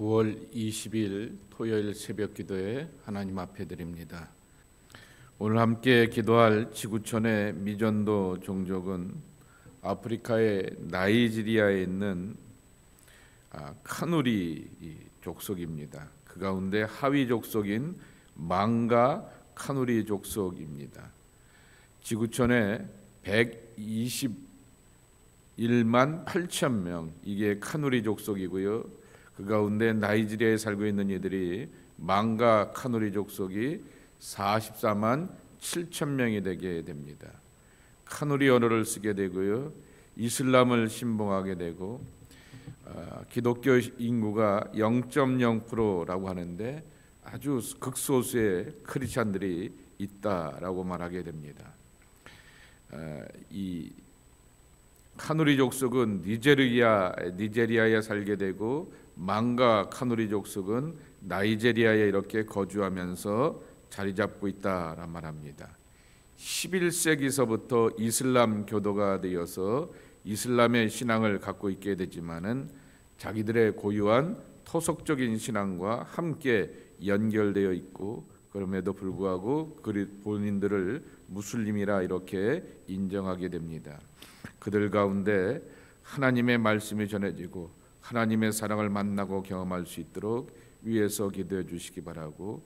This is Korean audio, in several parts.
9월 20일 토요일 새벽 기도에 하나님 앞에 드립니다. 오늘 함께 기도할 지구촌의 미전도 종족은 아프리카의 나이지리아에 있는 카누리 족속입니다. 그 가운데 하위 족속인 망가 카누리 족속입니다. 지구촌에 121만 8천 명, 이게 카누리 족속이고요. 그 가운데 나이지리아에 살고 있는 이들이 망가 카누리 족속이 44만 7천 명이 되게 됩니다. 카누리 언어를 쓰게 되고요. 이슬람을 신봉하게 되고 기독교 인구가 0.0%라고 하는데 아주 극소수의 크리스찬들이 있다라고 말하게 됩니다. 이 카누리 족속은 니제리아에 살게 되고 망가 카누리 족속은 나이제리아에 이렇게 거주하면서 자리 잡고 있다라 말합니다. 11세기서부터 이슬람 교도가 되어서 이슬람의 신앙을 갖고 있게 되지만은 자기들의 고유한 토속적인 신앙과 함께 연결되어 있고, 그럼에도 불구하고 본인들을 무슬림이라 이렇게 인정하게 됩니다. 그들 가운데 하나님의 말씀이 전해지고 하나님의 사랑을 만나고 경험할 수 있도록 위에서 기도해 주시기 바라고,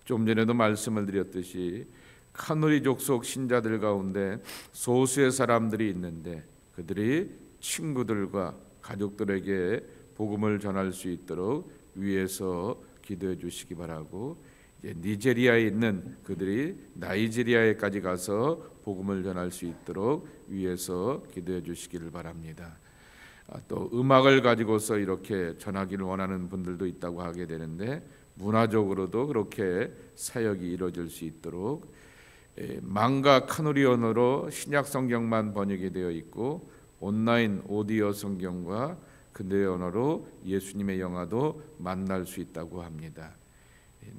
좀 전에도 말씀을 드렸듯이 카누리 족속 신자들 가운데 소수의 사람들이 있는데 그들이 친구들과 가족들에게 복음을 전할 수 있도록 위에서 기도해 주시기 바라고, 이제 니제리아에 있는 그들이 나이지리아에까지 가서 복음을 전할 수 있도록 위에서 기도해 주시기를 바랍니다. 또 음악을 가지고서 이렇게 전하기를 원하는 분들도 있다고 하게 되는데 문화적으로도 그렇게 사역이 이루어질 수 있도록 망가 카누리 언어로 신약 성경만 번역이 되어 있고 온라인 오디오 성경과 그들의 언어로 예수님의 영화도 만날 수 있다고 합니다.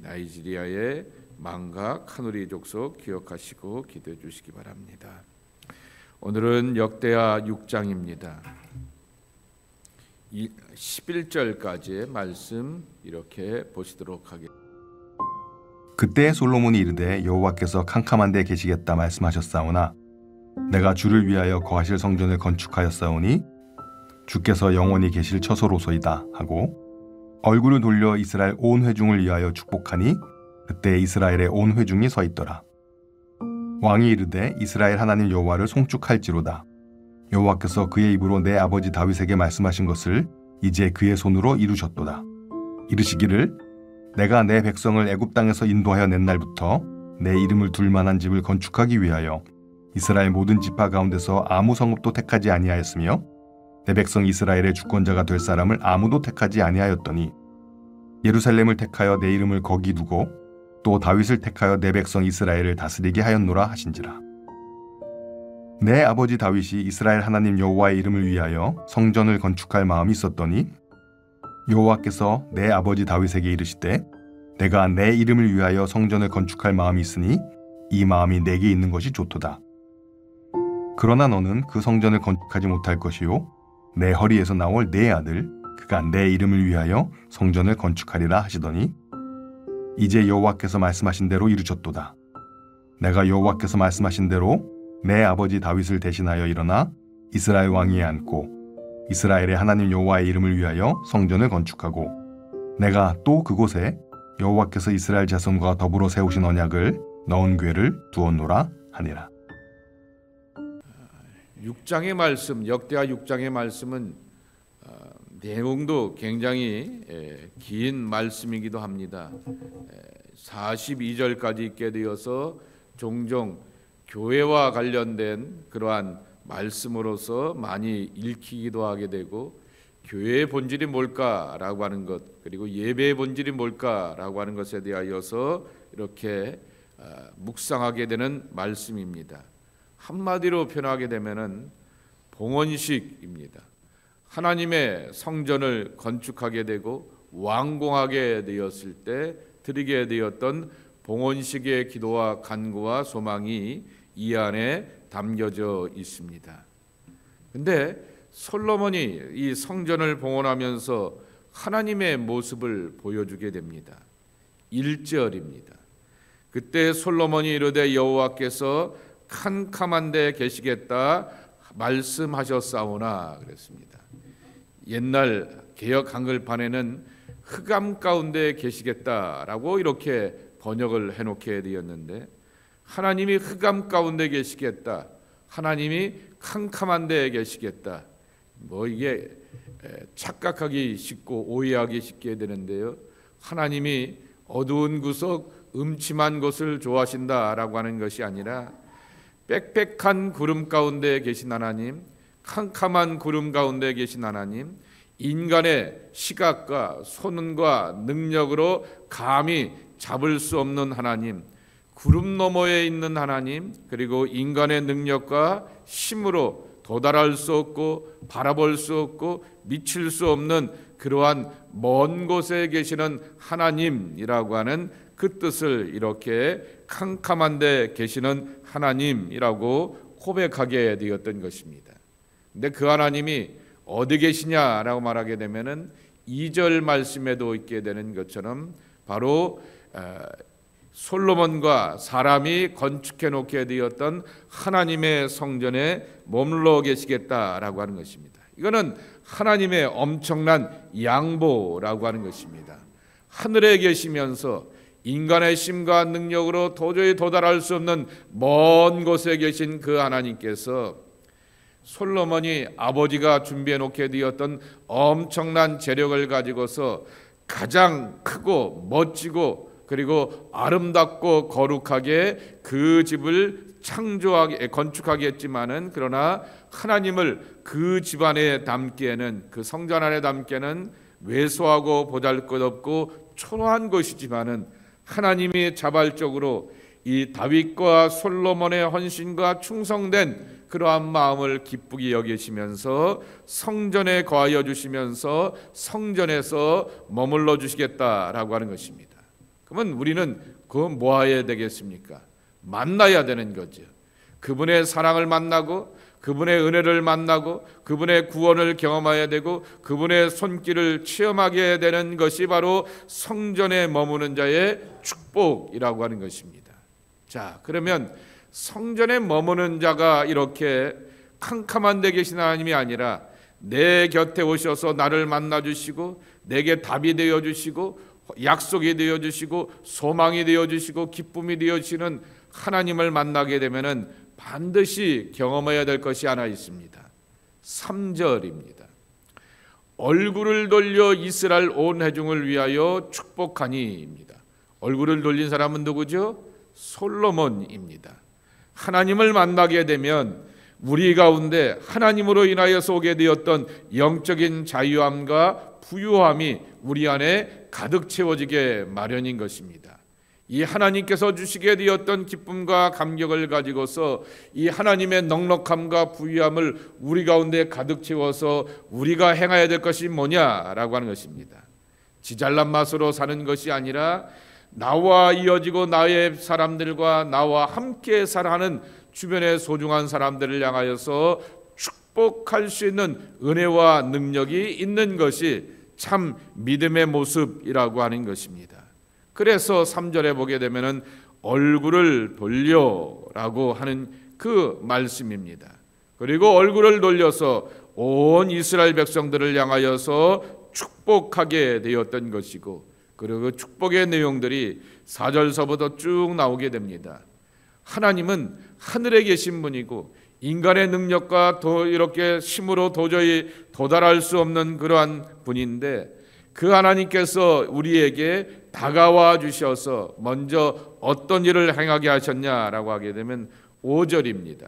나이지리아의 망가 카누리 족속 기억하시고 기도해 주시기 바랍니다. 오늘은 역대하 6장입니다. 11절까지의 말씀 이렇게 보시도록 하겠습니다. 그때 솔로몬이 이르되 여호와께서 캄캄한 데 계시겠다 말씀하셨사오나 내가 주를 위하여 거하실 성전을 건축하였사오니 주께서 영원히 계실 처소로소이다 하고 얼굴을 돌려 이스라엘 온 회중을 위하여 축복하니 그때 이스라엘의 온 회중이 서 있더라. 왕이 이르되 이스라엘 하나님 여호와를 송축할지로다. 여호와께서 그의 입으로 내 아버지 다윗에게 말씀하신 것을 이제 그의 손으로 이루셨도다. 이르시기를 내가 내 백성을 애굽 땅에서 인도하여 낸 날부터 내 이름을 둘 만한 집을 건축하기 위하여 이스라엘 모든 지파 가운데서 아무 성읍도 택하지 아니하였으며 내 백성 이스라엘의 주권자가 될 사람을 아무도 택하지 아니하였더니 예루살렘을 택하여 내 이름을 거기 두고 또 다윗을 택하여 내 백성 이스라엘을 다스리게 하였노라 하신지라. 내 아버지 다윗이 이스라엘 하나님 여호와의 이름을 위하여 성전을 건축할 마음이 있었더니 여호와께서 내 아버지 다윗에게 이르시되 내가 내 이름을 위하여 성전을 건축할 마음이 있으니 이 마음이 내게 있는 것이 좋도다. 그러나 너는 그 성전을 건축하지 못할 것이요 내 허리에서 나올 내 아들 그가 내 이름을 위하여 성전을 건축하리라 하시더니 이제 여호와께서 말씀하신 대로 이루셨도다. 내가 여호와께서 말씀하신 대로 내 아버지 다윗을 대신하여 일어나 이스라엘 왕위에 앉고 이스라엘의 하나님 여호와의 이름을 위하여 성전을 건축하고 내가 또 그곳에 여호와께서 이스라엘 자손과 더불어 세우신 언약을 넣은 궤를 두었노라 하니라. 6장의 말씀, 역대하 6장의 말씀은 내용도 굉장히 긴 말씀이기도 합니다. 42절까지 있게 되어서 종종 교회와 관련된 그러한 말씀으로서 많이 읽히기도 하게 되고, 교회의 본질이 뭘까라고 하는 것, 그리고 예배의 본질이 뭘까라고 하는 것에 대하여서 이렇게 묵상하게 되는 말씀입니다. 한마디로 표현하게 되면은 봉헌식입니다. 하나님의 성전을 건축하게 되고 완공하게 되었을 때 드리게 되었던 봉헌식의 기도와 간구와 소망이 이 안에 담겨져 있습니다. 근데 솔로몬이 이 성전을 봉헌하면서 하나님의 모습을 보여주게 됩니다. 1절입니다. 그때 솔로몬이 이르되 여호와께서 캄캄한 데 계시겠다 말씀하셨사오나 그랬습니다. 옛날 개역 한글판에는 흑암 가운데 계시겠다라고 이렇게 번역을 해놓게 되었는데, 하나님이 흑암 가운데 계시겠다, 하나님이 캄캄한 데 계시겠다, 이게 착각하기 쉽고 오해하기 쉽게 되는데요, 하나님이 어두운 구석 음침한 곳을 좋아하신다라고 하는 것이 아니라 빽빽한 구름 가운데 계신 하나님, 캄캄한 구름 가운데 계신 하나님, 인간의 시각과 손과 능력으로 감히 잡을 수 없는 하나님, 구름 너머에 있는 하나님, 그리고 인간의 능력과 힘으로 도달할 수 없고 바라볼 수 없고 미칠 수 없는 그러한 먼 곳에 계시는 하나님이라고 하는 그 뜻을 이렇게 캄캄한 데 계시는 하나님이라고 고백하게 되었던 것입니다. 근데 그 하나님이 어디 계시냐라고 말하게 되면은 2절 말씀에도 있게 되는 것처럼 바로 솔로몬과 사람이 건축해 놓게 되었던 하나님의 성전에 머물러 계시겠다라고 하는 것입니다. 이거는 하나님의 엄청난 양보라고 하는 것입니다. 하늘에 계시면서 인간의 힘과 능력으로 도저히 도달할 수 없는 먼 곳에 계신 그 하나님께서 솔로몬이 아버지가 준비해 놓게 되었던 엄청난 재력을 가지고서 가장 크고 멋지고 그리고 아름답고 거룩하게 그 집을 건축하게 했지만은, 그러나 하나님을 그 집 안에 담기에는, 그 성전 안에 담기에는 왜소하고 보잘것없고 초라한 것이지만은, 하나님이 자발적으로 이 다윗과 솔로몬의 헌신과 충성된 그러한 마음을 기쁘게 여기시면서 성전에 거하여 주시면서 성전에서 머물러 주시겠다라고 하는 것입니다. 그러면 우리는 그건 뭐 해야 되겠습니까? 만나야 되는 거죠. 그분의 사랑을 만나고 그분의 은혜를 만나고 그분의 구원을 경험해야 되고 그분의 손길을 체험하게 되는 것이 바로 성전에 머무는 자의 축복이라고 하는 것입니다. 자, 그러면 성전에 머무는 자가 이렇게 캄캄한 데 계신 하나님이 아니라 내 곁에 오셔서 나를 만나주시고 내게 답이 되어주시고 약속이 되어주시고 소망이 되어주시고 기쁨이 되어주시는 하나님을 만나게 되면은 반드시 경험해야 될 것이 하나 있습니다. 3절입니다. 얼굴을 돌려 이스라엘 온 회중을 위하여 축복하니입니다. 얼굴을 돌린 사람은 누구죠? 솔로몬입니다. 하나님을 만나게 되면 우리 가운데 하나님으로 인하여서 오게 되었던 영적인 자유함과 부유함이 우리 안에 가득 채워지게 마련인 것입니다. 이 하나님께서 주시게 되었던 기쁨과 감격을 가지고서 이 하나님의 넉넉함과 부유함을 우리 가운데 가득 채워서 우리가 행해야 될 것이 뭐냐라고 하는 것입니다. 지잘난 맛으로 사는 것이 아니라 나와 이어지고 나의 사람들과 나와 함께 살아가는 주변의 소중한 사람들을 향하여서 축복할 수 있는 은혜와 능력이 있는 것이 참 믿음의 모습이라고 하는 것입니다. 그래서 3절에 보게 되면은 얼굴을 돌려라고 하는 그 말씀입니다. 그리고 얼굴을 돌려서 온 이스라엘 백성들을 향하여서 축복하게 되었던 것이고, 그리고 그 축복의 내용들이 4절서부터 쭉 나오게 됩니다. 하나님은 하늘에 계신 분이고 인간의 능력과 이렇게 힘으로 도저히 도달할 수 없는 그러한 분인데, 그 하나님께서 우리에게 다가와 주셔서 먼저 어떤 일을 행하게 하셨냐라고 하게 되면 5절입니다.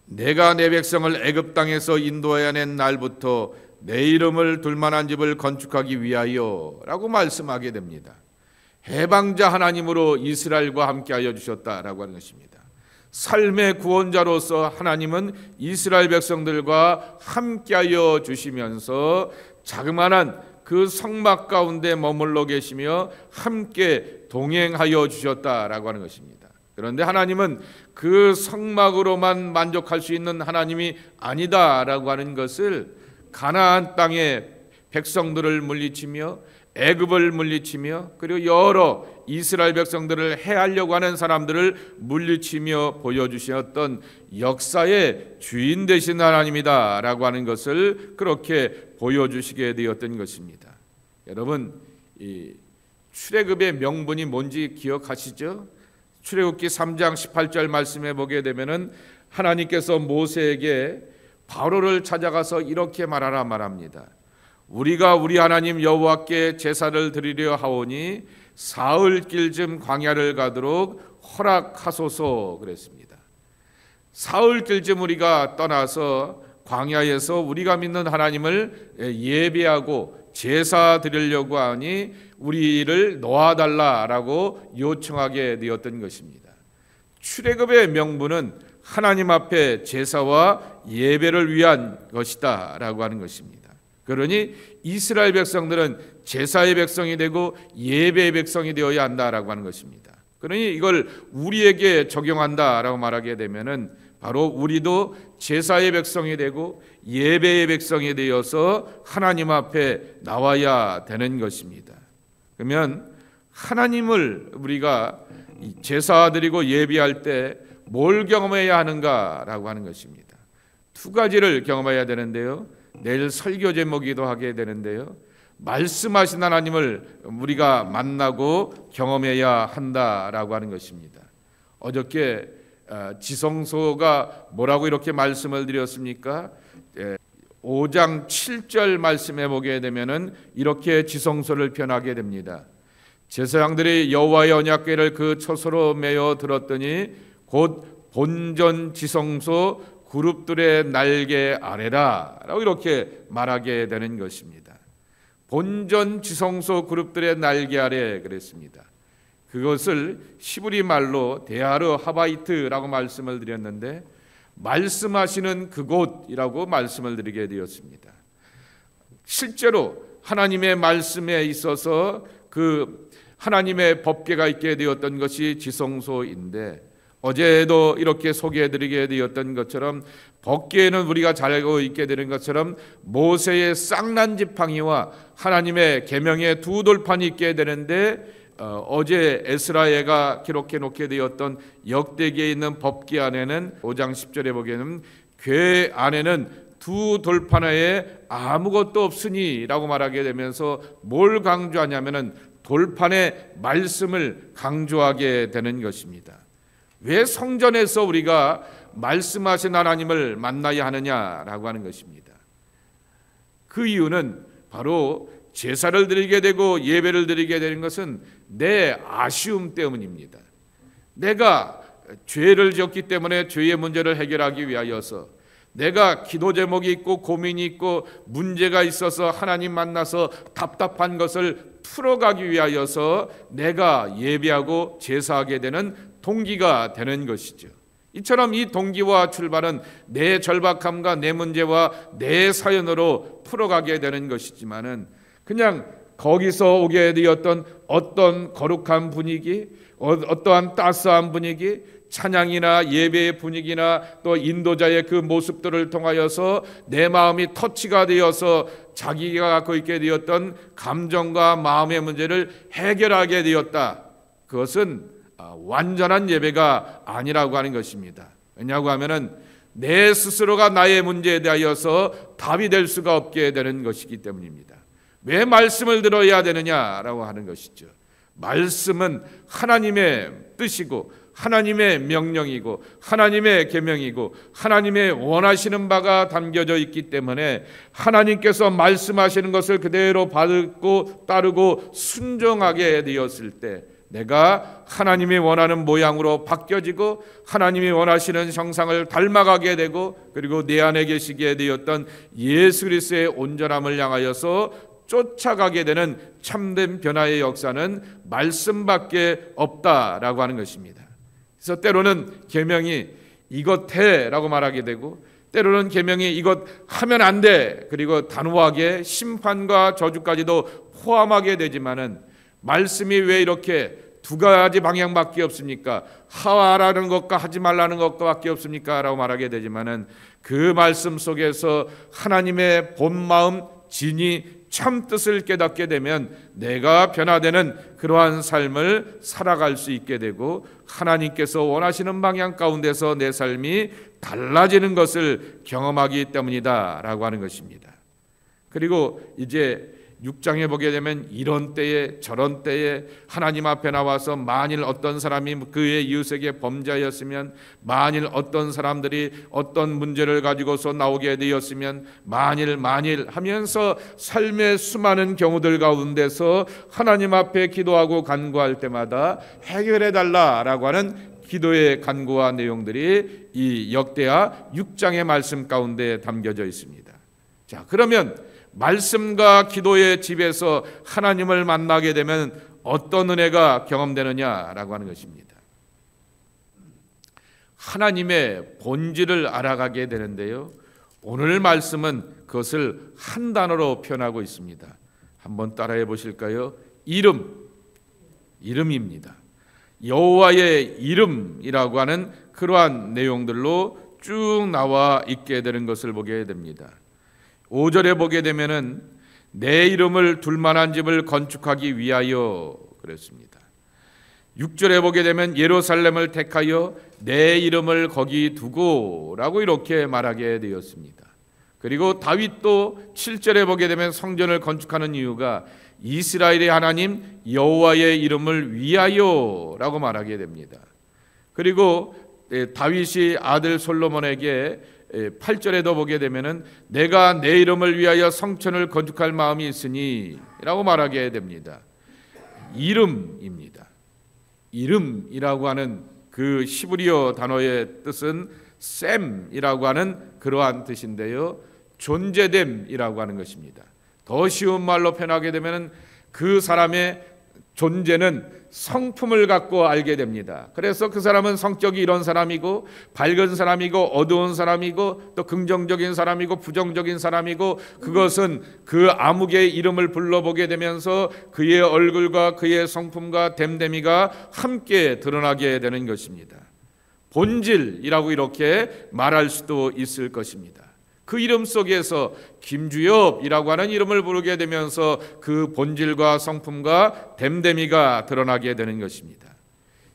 내가 내 백성을 애굽 땅에서 인도해낸 날부터 내 이름을 둘 만한 집을 건축하기 위하여 라고 말씀하게 됩니다. 해방자 하나님으로 이스라엘과 함께하여 주셨다라고 하는 것입니다. 삶의 구원자로서 하나님은 이스라엘 백성들과 함께하여 주시면서 자그마한 그 성막 가운데 머물러 계시며 함께 동행하여 주셨다라고 하는 것입니다. 그런데 하나님은 그 성막으로만 만족할 수 있는 하나님이 아니다라고 하는 것을 가나안 땅에 백성들을 물리치며 애굽을 물리치며 그리고 여러 이스라엘 백성들을 해하려고 하는 사람들을 물리치며 보여주셨던 역사의 주인 되신 하나님이다라고 하는 것을 그렇게 보여주시게 되었던 것입니다. 여러분, 이 출애굽의 명분이 뭔지 기억하시죠? 출애굽기 3장 18절 말씀에 보게 되면은 하나님께서 모세에게 바로를 찾아가서 이렇게 말합니다. 우리가 우리 하나님 여호와께 제사를 드리려 하오니 사흘길쯤 광야를 가도록 허락하소서 그랬습니다. 사흘길쯤 우리가 떠나서 광야에서 우리가 믿는 하나님을 예배하고 제사 드리려고 하니 우리를 놓아달라라고 요청하게 되었던 것입니다. 출애굽의 명분은 하나님 앞에 제사와 예배를 위한 것이다 라고 하는 것입니다. 그러니 이스라엘 백성들은 제사의 백성이 되고 예배의 백성이 되어야 한다라고 하는 것입니다. 그러니 이걸 우리에게 적용한다라고 말하게 되면은 바로 우리도 제사의 백성이 되고 예배의 백성이 되어서 하나님 앞에 나와야 되는 것입니다. 그러면 하나님을 우리가 제사 드리고 예배할 때 뭘 경험해야 하는가라고 하는 것입니다. 두 가지를 경험해야 되는데요. 내일 설교 제목이기도 하게 되는데요. 말씀하신 하나님을 우리가 만나고 경험해야 한다라고 하는 것입니다. 어저께 지성소가 뭐라고 이렇게 말씀을 드렸습니까? 5장 7절 말씀해 보게 되면은 이렇게 지성소를 표현하게 됩니다. 제사장들이 여호와의 언약궤를 그 처소로 메어 들었더니 곧 본전 지성소 그룹들의 날개 아래라 라고 이렇게 말하게 되는 것입니다. 본전 지성소 그룹들의 날개 아래 그랬습니다. 그것을 히브리 말로 데아르 하바이트라고 말씀을 드렸는데 말씀하시는 그곳이라고 말씀을 드리게 되었습니다. 실제로 하나님의 말씀에 있어서 그 하나님의 법궤가 있게 되었던 것이 지성소인데 어제도 이렇게 소개해드리게 되었던 것처럼 법궤에는 우리가 잘 알고 있게 되는 것처럼 모세의 쌍난 지팡이와 하나님의 계명의 두 돌판이 있게 되는데 어제 에스라에가 기록해 놓게 되었던 역대기에 있는 법궤 안에는 5장 10절에 보기에는 궤 안에는 두 돌판 외에 아무것도 없으니 라고 말하게 되면서 뭘 강조하냐면은 돌판의 말씀을 강조하게 되는 것입니다. 왜 성전에서 우리가 말씀하신 하나님을 만나야 하느냐라고 하는 것입니다. 그 이유는 바로 제사를 드리게 되고 예배를 드리게 되는 것은 내 아쉬움 때문입니다. 내가 죄를 지었기 때문에 죄의 문제를 해결하기 위하여서 내가 기도 제목이 있고 고민이 있고 문제가 있어서 하나님 만나서 답답한 것을 풀어가기 위하여서 내가 예배하고 제사하게 되는 동기가 되는 것이죠. 이처럼 이 동기와 출발은 내 절박함과 내 문제와 내 사연으로 풀어가게 되는 것이지만은 그냥 거기서 오게 되었던 어떤 거룩한 분위기, 어떠한 따스한 분위기, 찬양이나 예배의 분위기나 또 인도자의 그 모습들을 통하여서 내 마음이 터치가 되어서 자기가 갖고 있게 되었던 감정과 마음의 문제를 해결하게 되었다. 그것은 완전한 예배가 아니라고 하는 것입니다. 왜냐하고 하면은 내 스스로가 나의 문제에 대하여서 답이 될 수가 없게 되는 것이기 때문입니다. 왜 말씀을 들어야 되느냐라고 하는 것이죠. 말씀은 하나님의 뜻이고 하나님의 명령이고 하나님의 계명이고 하나님의 원하시는 바가 담겨져 있기 때문에 하나님께서 말씀하시는 것을 그대로 받고 따르고 순종하게 되었을 때 내가 하나님이 원하는 모양으로 바뀌어지고 하나님이 원하시는 형상을 닮아가게 되고 그리고 내 안에 계시게 되었던 예수 그리스도의 온전함을 향하여서 쫓아가게 되는 참된 변화의 역사는 말씀밖에 없다라고 하는 것입니다. 그래서 때로는 계명이 이것 해라고 말하게 되고 때로는 계명이 이것 하면 안 돼 그리고 단호하게 심판과 저주까지도 포함하게 되지만은 말씀이 왜 이렇게 두 가지 방향밖에 없습니까? 하라는 것과 하지 말라는 것밖에 없습니까? 라고 말하게 되지만은 그 말씀 속에서 하나님의 본 마음 진이 참 뜻을 깨닫게 되면 내가 변화되는 그러한 삶을 살아갈 수 있게 되고 하나님께서 원하시는 방향 가운데서 내 삶이 달라지는 것을 경험하기 때문이다 라고 하는 것입니다. 그리고 이제 6장에 보게 되면 이런 때에 저런 때에 하나님 앞에 나와서 만일 어떤 사람이 그의 이웃에게 범죄하였으면, 만일 어떤 사람들이 어떤 문제를 가지고서 나오게 되었으면, 만일 하면서 삶의 수많은 경우들 가운데서 하나님 앞에 기도하고 간구할 때마다 해결해 달라라고 하는 기도의 간구와 내용들이 이 역대하 6장의 말씀 가운데 담겨져 있습니다. 자, 그러면 말씀과 기도의 집에서 하나님을 만나게 되면 어떤 은혜가 경험되느냐라고 하는 것입니다. 하나님의 본질을 알아가게 되는데요, 오늘 말씀은 그것을 한 단어로 표현하고 있습니다. 한번 따라해 보실까요? 이름입니다. 여호와의 이름이라고 하는 그러한 내용들로 쭉 나와 있게 되는 것을 보게 됩니다. 5절에 보게 되면은 내 이름을 둘 만한 집을 건축하기 위하여 그랬습니다. 6절에 보게 되면 예루살렘을 택하여 내 이름을 거기 두고라고 이렇게 말하게 되었습니다. 그리고 다윗도 7절에 보게 되면 성전을 건축하는 이유가 이스라엘의 하나님 여호와의 이름을 위하여라고 말하게 됩니다. 그리고 다윗이 아들 솔로몬에게 8절에도 보게 되면은 내가 내 이름을 위하여 성전을 건축할 마음이 있으니 라고 말하게 됩니다. 이름입니다. 이름이라고 하는 그 히브리어 단어의 뜻은 셈이라고 하는 그러한 뜻인데요, 존재됨이라고 하는 것입니다. 더 쉬운 말로 표현하게 되면은 그 사람의 존재는 성품을 갖고 알게 됩니다. 그래서 그 사람은 성격이 이런 사람이고, 밝은 사람이고, 어두운 사람이고, 또 긍정적인 사람이고, 부정적인 사람이고, 그것은 그 아무개의 이름을 불러보게 되면서 그의 얼굴과 그의 성품과 됨됨이가 함께 드러나게 되는 것입니다. 본질이라고 이렇게 말할 수도 있을 것입니다. 그 이름 속에서 김주엽이라고 하는 이름을 부르게 되면서 그 본질과 성품과 됨됨이가 드러나게 되는 것입니다.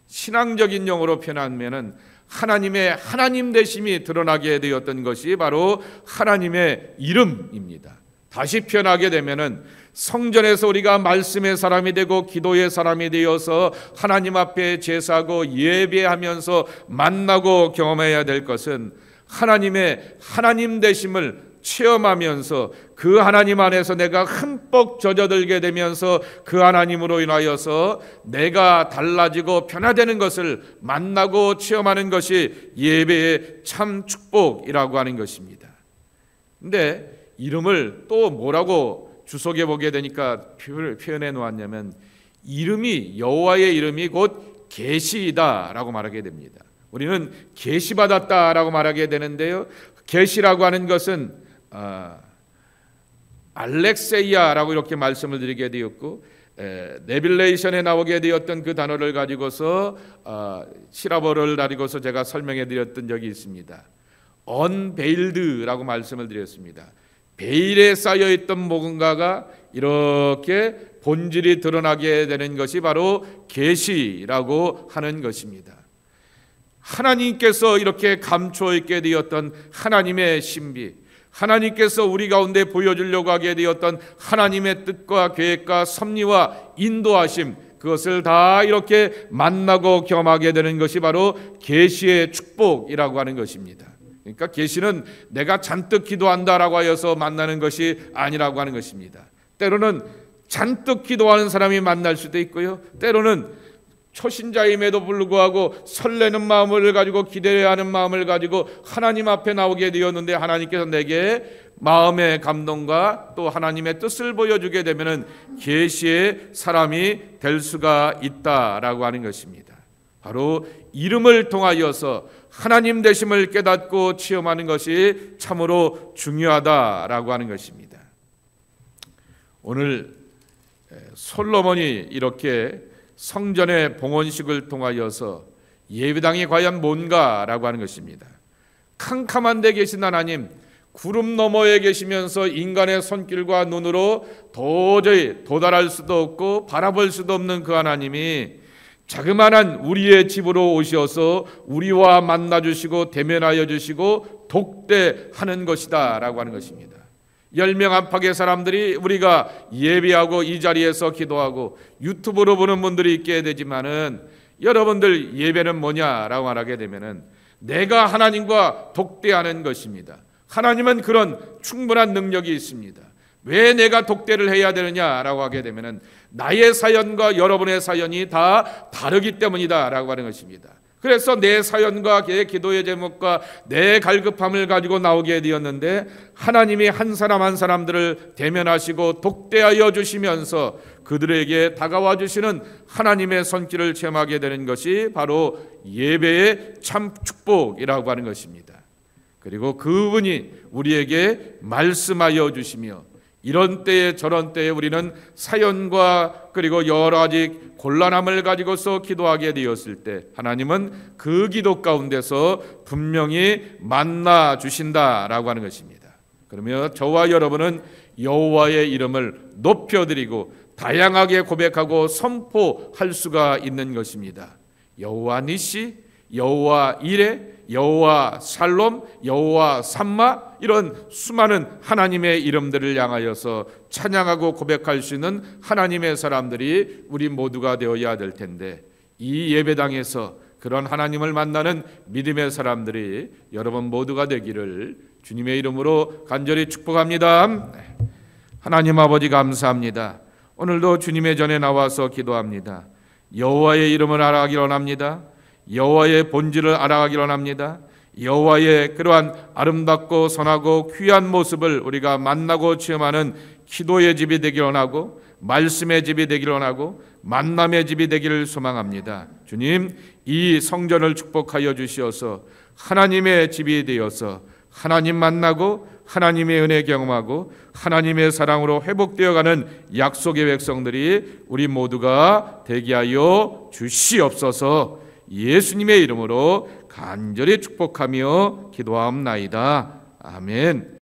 신앙적인 용어로 표현하면은 하나님의 하나님 되심이 드러나게 되었던 것이 바로 하나님의 이름입니다. 다시 표현하게 되면은 성전에서 우리가 말씀의 사람이 되고 기도의 사람이 되어서 하나님 앞에 제사하고 예배하면서 만나고 경험해야 될 것은 하나님의 하나님 되심을 체험하면서 그 하나님 안에서 내가 흠뻑 젖어들게 되면서 그 하나님으로 인하여서 내가 달라지고 변화되는 것을 만나고 체험하는 것이 예배의 참 축복이라고 하는 것입니다. 근데 이름을 또 뭐라고 주석해 보게 되니까 표현해 놓았냐면 이름이 여호와의 이름이 곧 계시이다라고 말하게 됩니다. 우리는 계시받았다라고 말하게 되는데요, 계시라고 하는 것은 알렉세이아라고 이렇게 말씀을 드리게 되었고, 레빌레이션에 나오게 되었던 그 단어를 가지고서 시라버를 가지고서 제가 설명해 드렸던 적이 있습니다. 언베일드라고 말씀을 드렸습니다. 베일에 쌓여있던 뭔가가 이렇게 본질이 드러나게 되는 것이 바로 계시라고 하는 것입니다. 하나님께서 이렇게 감추어 있게 되었던 하나님의 신비, 하나님께서 우리 가운데 보여주려고 하게 되었던 하나님의 뜻과 계획과 섭리와 인도하심, 그것을 다 이렇게 만나고 경험하게 되는 것이 바로 계시의 축복이라고 하는 것입니다. 그러니까 계시는 내가 잔뜩 기도한다라고 하여서 만나는 것이 아니라고 하는 것입니다. 때로는 잔뜩 기도하는 사람이 만날 수도 있고요, 때로는 초신자임에도 불구하고 설레는 마음을 가지고 기대하는 마음을 가지고 하나님 앞에 나오게 되었는데 하나님께서 내게 마음의 감동과 또 하나님의 뜻을 보여주게 되면은 계시의 사람이 될 수가 있다라고 하는 것입니다. 바로 이름을 통하여서 하나님 되심을 깨닫고 체험하는 것이 참으로 중요하다라고 하는 것입니다. 오늘 솔로몬이 이렇게 성전의 봉헌식을 통하여서 예배당이 과연 뭔가라고 하는 것입니다. 캄캄한 데 계신 하나님, 구름 너머에 계시면서 인간의 손길과 눈으로 도저히 도달할 수도 없고 바라볼 수도 없는 그 하나님이 자그마한 우리의 집으로 오셔서 우리와 만나주시고 대면하여 주시고 독대하는 것이다 라고 하는 것입니다. 10명 안팎의 사람들이 우리가 예배하고 이 자리에서 기도하고 유튜브로 보는 분들이 있게 되지만은 여러분들 예배는 뭐냐라고 말하게 되면은 내가 하나님과 독대하는 것입니다. 하나님은 그런 충분한 능력이 있습니다. 왜 내가 독대를 해야 되느냐라고 하게 되면은 나의 사연과 여러분의 사연이 다 다르기 때문이다라고 하는 것입니다. 그래서 내 사연과 내 기도의 제목과 내 갈급함을 가지고 나오게 되었는데 하나님이 한 사람 한 사람들을 대면하시고 독대하여 주시면서 그들에게 다가와 주시는 하나님의 손길을 체험하게 되는 것이 바로 예배의 참 축복이라고 하는 것입니다. 그리고 그분이 우리에게 말씀하여 주시며 이런 때에 저런 때에 우리는 사연과 그리고 여러 가지 곤란함을 가지고서 기도하게 되었을 때 하나님은 그 기도 가운데서 분명히 만나 주신다라고 하는 것입니다. 그러면 저와 여러분은 여호와의 이름을 높여드리고 다양하게 고백하고 선포할 수가 있는 것입니다. 여호와 니시, 여호와 이레, 여호와 살롬, 여호와 삼마 이런 수많은 하나님의 이름들을 향하여서 찬양하고 고백할 수 있는 하나님의 사람들이 우리 모두가 되어야 될 텐데 이 예배당에서 그런 하나님을 만나는 믿음의 사람들이 여러분 모두가 되기를 주님의 이름으로 간절히 축복합니다. 하나님 아버지 감사합니다. 오늘도 주님의 전에 나와서 기도합니다. 여호와의 이름을 알아가기를 원합니다. 여호와의 본질을 알아가기를 원합니다. 여호와의 그러한 아름답고 선하고 귀한 모습을 우리가 만나고 체험하는 기도의 집이 되기를 원하고 말씀의 집이 되기를 원하고 만남의 집이 되기를 소망합니다. 주님, 이 성전을 축복하여 주시어서 하나님의 집이 되어서 하나님 만나고 하나님의 은혜 경험하고 하나님의 사랑으로 회복되어가는 약속의 백성들이 우리 모두가 되게 하여 주시옵소서. 예수님의 이름으로 간절히 축복하며 기도하옵나이다. 아멘.